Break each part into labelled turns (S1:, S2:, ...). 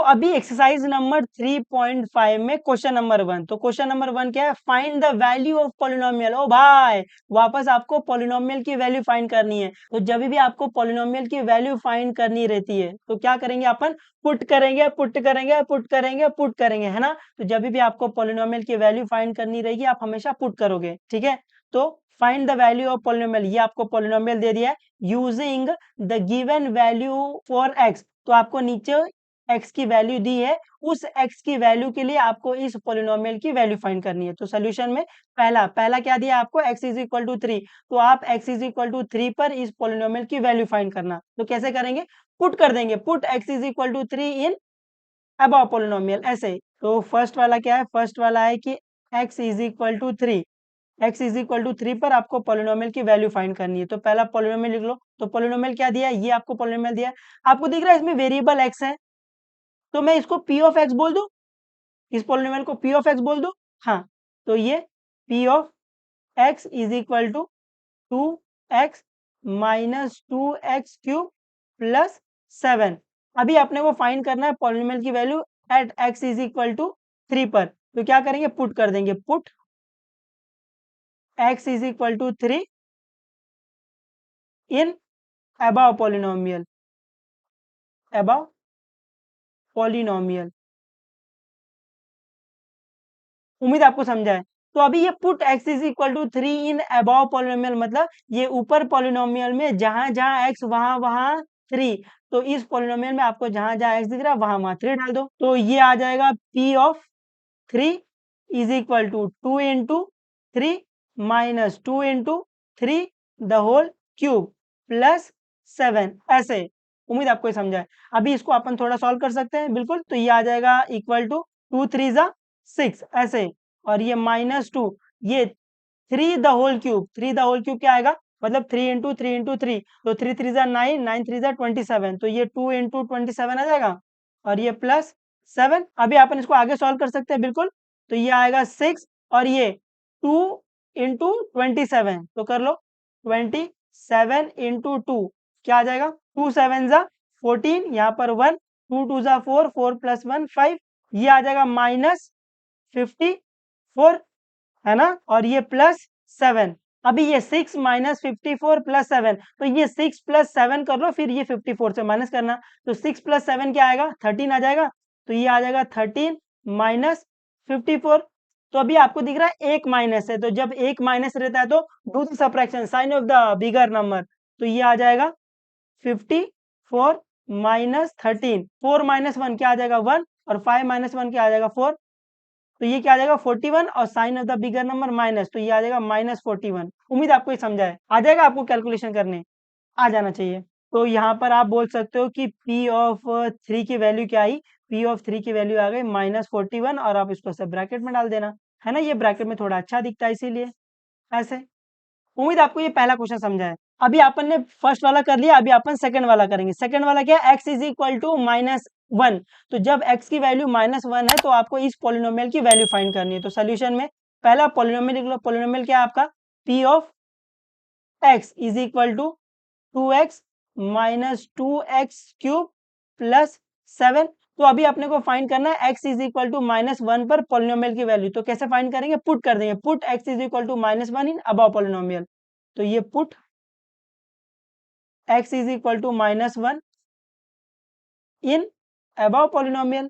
S1: अभी exercise number 3.5 में question number 1, तो क्वेश्चन नंबर 1 क्या है, find the value of polynomial. ओ भाई, वापस आपको पॉलिनोमियल की वैल्यू फाइंड करनी है। तो जब भी आपको पॉलिनोमियल की वैल्यू फाइंड करनी रहती है तो क्या करेंगे अपन, पुट करेंगे पुट करेंगे पुट करेंगे पुट करेंगे, है ना। तो जब भी आपको पॉलिनोमियल की वैल्यू फाइंड करनी रहेगी आप हमेशा पुट करोगे, ठीक है। तो find the value of polynomial, ये आपको पॉलिनोमियल दे दिया है, using the given value for x. तो आपको नीचे x की वैल्यू दी है, उस x की वैल्यू के लिए आपको इस पोलिनोमियल की वैल्यू फाइंड करनी है। तो सोल्यूशन में पहला पहला क्या दिया आपको, x इज इक्वल टू 3, तो आप x इज इक्वल टू 3 पर इस पोलिनोमियल की वैल्यू फाइंड करना। तो कैसे करेंगे, पुट कर देंगे, put x is equal to 3 in above polynomial, ऐसे। तो फर्स्ट वाला क्या है, फर्स्ट वाला है कि x is equal to 3, x is equal to 3 पर आपको पोलिनोमियल की वैल्यू फाइंड करनी है। तो पहला पोलिनोमियल लिख लो। तो पोलिनोमियल क्या दिया है, ये आपको पोलिनोमियल दिया है, आपको दिख रहा है इसमें वेरिएबल x है, तो मैं इसको p ऑफ x बोल दूं, इस पॉलिनोमियल को p ऑफ x बोल दूं। हाँ, तो ये p of x is equal to 2x minus 2x cube plus 7। अभी अपने को फाइंड करना है पॉलिनोमियल की value at x is equal to 3 पर। तो क्या करेंगे, पुट कर देंगे, put x is equal to 3 in above polynomial, above polynomial. उम्मीद आपको समझा है। तो अभी ये put x is equal to 3 in above polynomial, मतलब ये ऊपर पॉलिनोमियल में जहां जहां x वहां वहां 3, तो इस पॉलिनोमियल में आपको जहां जहां x दिख रहा है वहां वहां 3 डाल दो। तो ये आ जाएगा p of 3 is equal to 2 into 3 minus 2 into 3 the whole cube plus 7, ऐसे। उम्मीद आपको ये समझा है। अभी इसको अपन थोड़ा सॉल्व कर सकते हैं, बिल्कुल। तो ये आ जाएगा इक्वल टू 2 3 जा 6, ऐसे, और ये माइनस 2, ये 3 the whole cube, 3 the whole cube क्या आएगा, मतलब 3 इंटू 3 इंटू 3, तो 3 3 जा 9, 9 3 जा 27, तो ये 2 इंटू 27 आ जाएगा, और ये प्लस 7। अभी अपन इसको आगे सॉल्व कर सकते हैं, बिल्कुल। तो ये आएगा 6, और ये 2 इंटू 27, तो कर लो 27 इंटू 2, क्या आ जाएगा, 2 7 जा 14, यहाँ पर 1, 2 2 जा 4, 4 प्लस 1 5, ये आ जाएगा माइनस 54, है ना, और ये प्लस 7। अभी ये 6 माइनस 54 प्लस 7, तो ये 6 प्लस 7 कर लो, फिर ये 54 से माइनस करना। तो 6 प्लस 7 क्या आएगा, 13 आ जाएगा। तो ये आ जाएगा 13 माइनस 54। तो अभी आपको दिख रहा है एक माइनस है, तो जब एक माइनस रहता है तो do the subtraction sign of the bigger number. तो ये आ जाएगा 54 माइनस 13, 4 माइनस 1 क्या आ जाएगा 1, और 5 माइनस 1 क्या आ जाएगा 4, तो ये क्या आ जाएगा 41, और sign of the bigger number minus, तो ये आ जाएगा माइनस 41। उम्मीद आपको ये समझा है, आ जाएगा आपको कैलकुलेशन करने, आ जाना चाहिए। तो यहाँ पर आप बोल सकते हो कि p ऑफ 3 की वैल्यू क्या आई, p ऑफ 3 की वैल्यू आ गई माइनस 41, और आप इसको सब ब्रैकेट में डाल देना, है ना, ये ब्रैकेट में थोड़ा अच्छा दिखता है इसीलिए, ऐसे। उम्मीद आपको ये पहला क्वेश्चन समझा है। अभी अपन ने फर्स्ट वाला कर लिया, अभी अपन सेकंड वाला करेंगे। सेकंड वाला क्या है, x इज इक्वल टू -1। तो जब x की वैल्यू -1 है तो आपको इस पॉलिनोमियल की वैल्यू फाइंड करनी है। तो सोल्यूशन में पहला पॉलिनोमियल लिख लो। पॉलिनोमियल क्या है आपका, p of x is equal to 2x minus 2x cube plus 7। तो अभी अपने को फाइंड करना है x इज इक्वल टू -1 पर पॉलिनोमियल की वैल्यू। तो कैसे फाइंड करेंगे, पुट कर देंगे, put x is equal to -1 in above polynomial. तो ये put x is equal to -1 in above polynomial.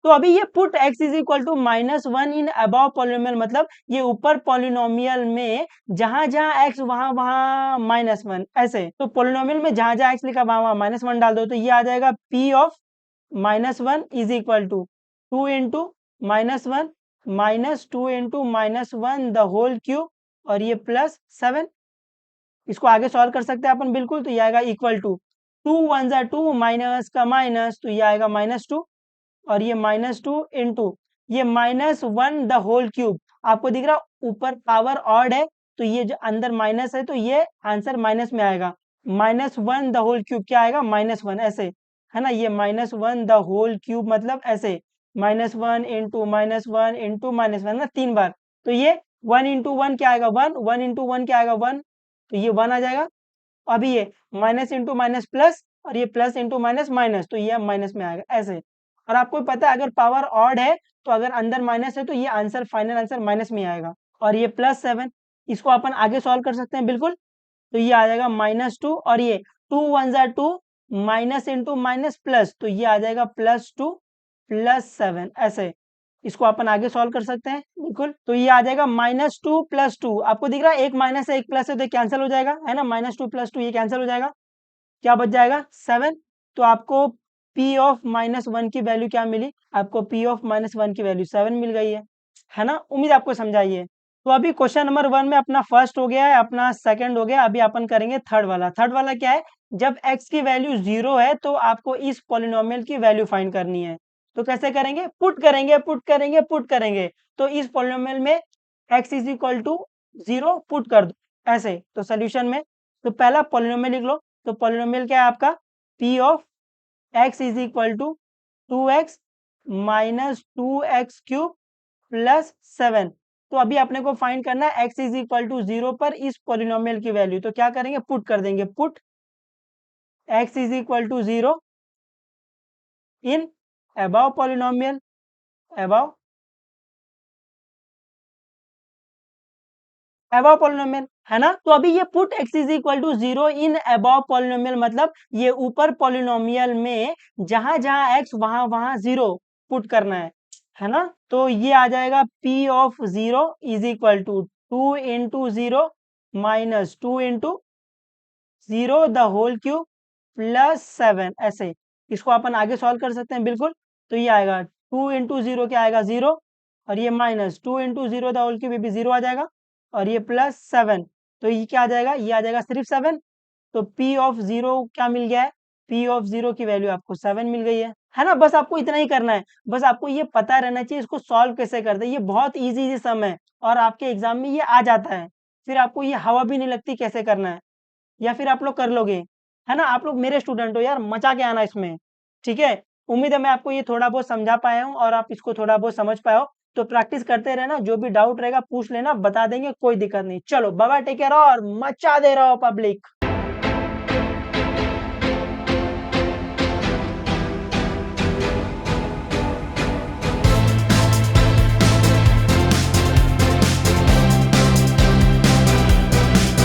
S1: तो अभी ये put x is equal to -1 in above polynomial, मतलब ये ऊपर पॉलिनोमियल में जहां जहां x वहां वहां -1, ऐसे। तो पॉलिनोमियल में जहां जहां x लिखा वहां वहां -1 डाल दो। तो ये आ जाएगा p of -1 is equal to 2 into -1 minus 2 into -1 the whole cube, और ये प्लस 7। इसको आगे सॉल्व कर सकते हैं अपन, बिल्कुल। तो ये आएगा इक्वल टू 2 1 जा 2, माइनस का माइनस, तो ये आएगा -2, और ये -2 इंटू ये -1 द होल क्यूब। आपको दिख रहा ऊपर पावर ऑड है, तो ये जो अंदर माइनस है तो ये आंसर माइनस में आएगा। -1 द होल क्यूब क्या आएगा, -1, ऐसे, है ना। ये -1 द होल क्यूब मतलब ऐसे, -1 इंटू -1 इंटू -1 ना, 3 बार। तो ये 1 इंटू 1 क्या आएगा 1, 1 इंटू 1 क्या आएगा 1, तो ये 1 आ जाएगा। अभी ये माइनस इंटू माइनस प्लस और ये प्लस इंटू माइनस माइनस, तो ये माइनस में आएगा ऐसे। और आपको पता है अगर पावर ऑड है तो अगर अंदर माइनस है तो ये आंसर फाइनल आंसर माइनस में आएगा। और ये +7, इसको अपन आगे सॉल्व कर सकते हैं बिल्कुल। तो ये आ जाएगा -2 और ये 2 वन ज़ा 2, माइनस इंटू माइनस प्लस, तो ये आ जाएगा +2 +7 ऐसे। इसको अपन आगे सॉल्व कर सकते हैं बिल्कुल। तो ये आ जाएगा -2 +2, आपको दिख रहा है एक माइनस है एक प्लस है तो कैंसिल हो जाएगा, है ना। -2 +2 ये कैंसिल हो जाएगा, क्या बच जाएगा 7। तो आपको P ऑफ -1 की वैल्यू क्या मिली, आपको P ऑफ -1 की वैल्यू 7 मिल गई है ना। उम्मीद आपको समझाइए। तो अभी क्वेश्चन नंबर 1 में अपना फर्स्ट हो गया है, अपना सेकंड हो गया, अभी अपन करेंगे थर्ड वाला। थर्ड वाला क्या है, जब x की वैल्यू 0 है तो आपको इस पॉलिनोमियल की वैल्यू फाइंड करनी है। तो कैसे करेंगे, पुट करेंगे पुट करेंगे पुट करेंगे। तो इस पॉलिनोमियल में x is equal to 0 put कर दो ऐसे। तो सोल्यूशन में तो पहला पॉलिनोमियल लिख लो। तो पॉलिनोमियल क्या है आपका, p of x is equal to 2x minus 2x³ +7। तो अभी अपने को फाइंड करना है x इज इक्वल टू 0 पर इस पॉलिनोमियल की वैल्यू। तो क्या करेंगे, पुट कर देंगे, put x is equal to 0 in above polynomial, above above polynomial, है ना। तो अभी ये put x is equal to 0 in above polynomial मतलब ये ऊपर पॉलिनोमियल में जहां जहां x वहां वहां 0 पुट करना है ना। तो ये आ जाएगा p of 0 is equal to 2 into 0 minus 2 into 0 the whole cube +7 ऐसे। इसको अपन आगे सॉल्व कर सकते हैं बिल्कुल। तो ये आएगा 2 इंटू 0 क्या आएगा 0, और ये minus 2 into 0 the whole cube, ये भी 0 आ जाएगा, और ये +7। तो ये क्या आ जाएगा, ये आ जाएगा सिर्फ 7। तो P ऑफ 0 क्या मिल गया है, P ऑफ 0 की वैल्यू आपको 7 मिल गई है ना। बस आपको इतना ही करना है, बस आपको ये पता रहना चाहिए इसको सॉल्व कैसे करते हैं। ये बहुत इजी सम है और आपके एग्जाम में ये आ जाता है, फिर आपको ये हवा भी नहीं लगती कैसे करना है, या फिर आप लोग कर लोगे, है ना। आप लोग मेरे स्टूडेंट हो यार, मचा के आना इसमें, ठीक है। उम्मीद है मैं आपको ये थोड़ा बहुत समझा पाया हूँ और आप इसको थोड़ा बहुत समझ पाए हो। तो प्रैक्टिस करते रहना, जो भी डाउट रहेगा पूछ लेना, बता देंगे, कोई दिक्कत नहीं। चलो बाय बाय, टेक केयर और मचा दे रहा हो पब्लिक।